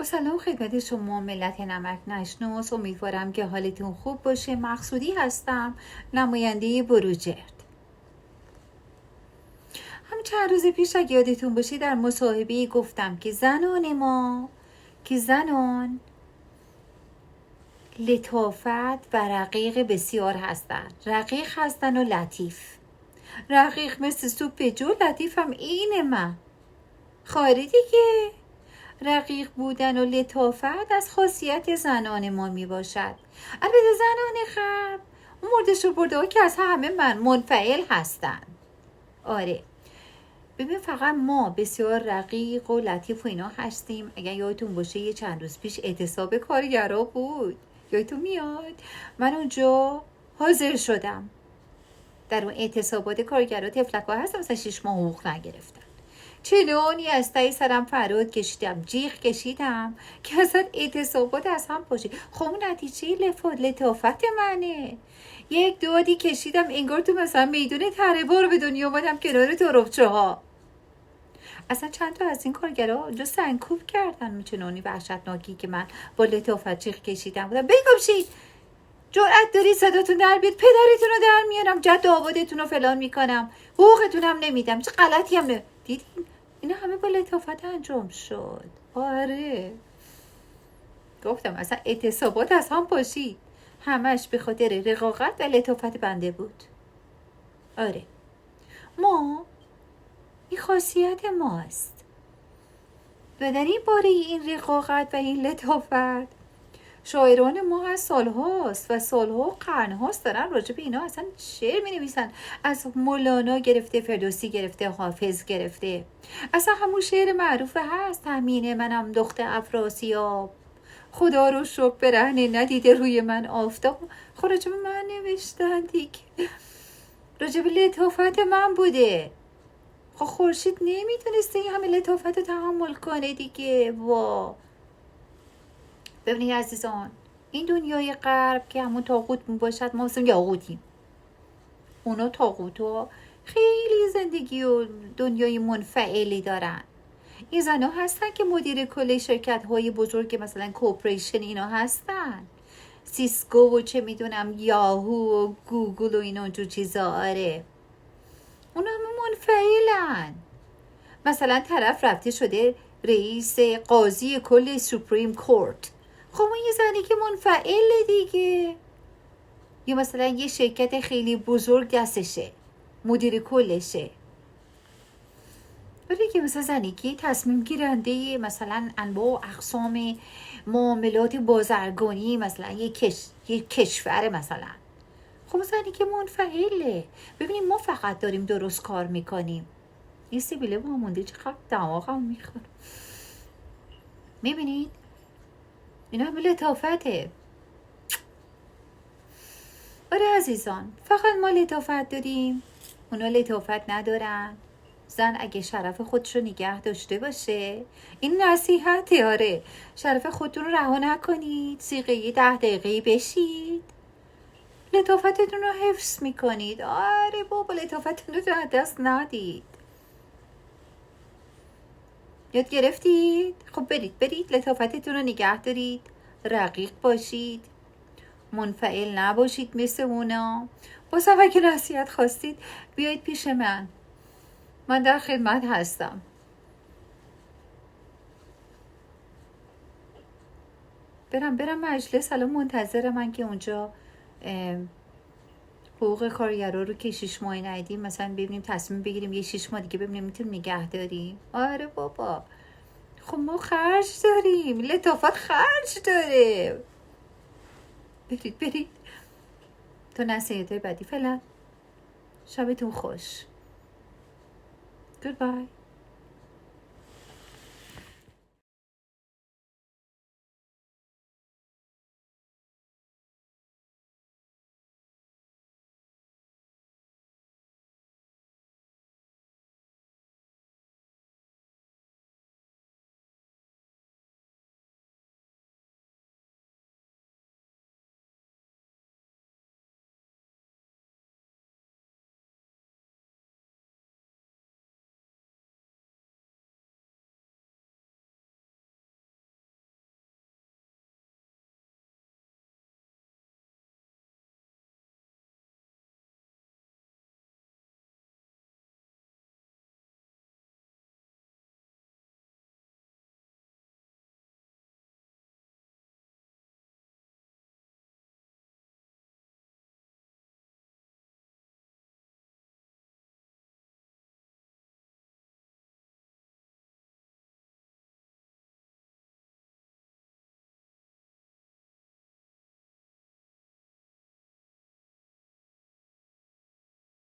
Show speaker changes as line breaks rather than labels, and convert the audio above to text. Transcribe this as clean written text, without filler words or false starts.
با سلام خدمت شما ملت نمک نشناس. امیدوارم که حالتون خوب باشه. مقصودی هستم، نماینده بروجرد. هم چند روز پیش اگه یادتون باشه در مصاحبه گفتم که زنان لطافت و رقیق بسیار هستن. رقیق هستن و لطیف. رقیق مثل سوپ جو، لطیف هم اینه من خواهری دیگه. رقیق بودن و لطافت از خاصیت زنان ما می باشد. البته زنان غرب اون مردش رو برده ها که از همه منفعل هستن. آره ببین، فقط ما بسیار رقیق و لطیف و اینا هستیم. اگر یادتون باشه یه چند روز پیش اعتصاب کارگرا بود، یادتون میاد؟ من اونجا حاضر شدم. در اون اعتصابات کارگرا تفلک ها هستم، مثلا 6 ماه حقوق نگرفتن. چنانی از تای سرم فرود کشیدم، جیغ کشیدم که اصلا اعتصابات از هم باشه. خب اون نتیجه لطافت منه. یک دادی کشیدم انگار تو مثلا میدون تره بار به دنیا اومدم کنار تربچه ها. اصلا چند تا از این کارگرها اونجا سنگکوب کردن. چنانی وحشتناکی که من با لطافت جیغ کشیدم بودم بگم شید جرأت داری صداتون در بیاد، پدرتون رو در میارم، جد آبادتون رو فلان میکنم، حقوقتون هم نمیدم، چه غلطی هم دیدین؟ اینا همه با لطافت انجام شد. آره گفتم اصلا اعتصابات از هم پاشید، همش به خاطر رقاقت و لطافت بنده بود. آره ما این خاصیت ماست و در این باره این رقاقت و این لطافت شاعران ما از سالهاست و سالها و قرنهاست دارن راجع به اینا اصلا شعر می نویسن. از مولانا گرفته، فردوسی گرفته، حافظ گرفته. اصلا همون شعر معروف هست، همینه منم دختر افراسیاب، خدا رو شکر برهنه ندیده روی من آفتاب. خب راجع به من نوشتن دیگه، راجع به لطافت من بوده. خب خورشید نمیتونسته این همه لطافت رو تحمل کنه دیگه. وا ببینید عزیزان، این دنیای غرب که همون طاغوت می باشد، ما مثلا یاغوتیم. اونا طاغوت ها خیلی زندگی و دنیای منفعلی دارن. این زنها هستن که مدیر کل شرکت های بزرگ مثلا کوپریشن اینا هستن، سیسکو و چه میدونم یاهو و گوگل و اینا اونجور چیزا. آره اونا همه منفعلن. مثلا طرف رفته شده رئیس قاضی کل سوپریم کورت. خب اون یه زنی که منفعله دیگه. یا مثلا یه شرکت خیلی بزرگ دستشه، مدیر کلشه. ولی که مثلا زنی که تصمیم گیرنده مثلا انواع و اقسام معاملات بازرگانی مثلا یه کشور مثلا. خب زنی که منفعله. ببینیم ما فقط داریم درست کار میکنیم. این سیبیله با مونده چقدر دماغم میخوره. میبینید اینا همه لطافته. آره عزیزان، فقط ما لطافت داریم، اونا لطافت ندارن. زن اگه شرف خودشو نگه داشته باشه، این نصیحته. آره شرف خودتون رو رها نکنید، سیغه 10 دقیقه بشید، لطافتتون رو حفظ میکنید. آره بابا لطافتتون رو دست ندید. یاد گرفتید؟ خب برید لطافتتون رو نگه دارید، رقیق باشید، منفعل نباشید مثل اونا. بازم اگه نصیحت خواستید بیایید پیش من در خدمت هستم. برم مجلس، الان منتظر من که اونجا حقوق کارگرا رو که 6 ماه ندیدیم مثلا ببینیم تصمیم بگیریم یه 6 ماه دیگه ببینیم میتونیم نگه داریم. آره بابا خب ما خرج داریم، لطافت خرج داره. برید تا نصیحت‌های بعدی. فعلا شبتون خوش. Goodbye.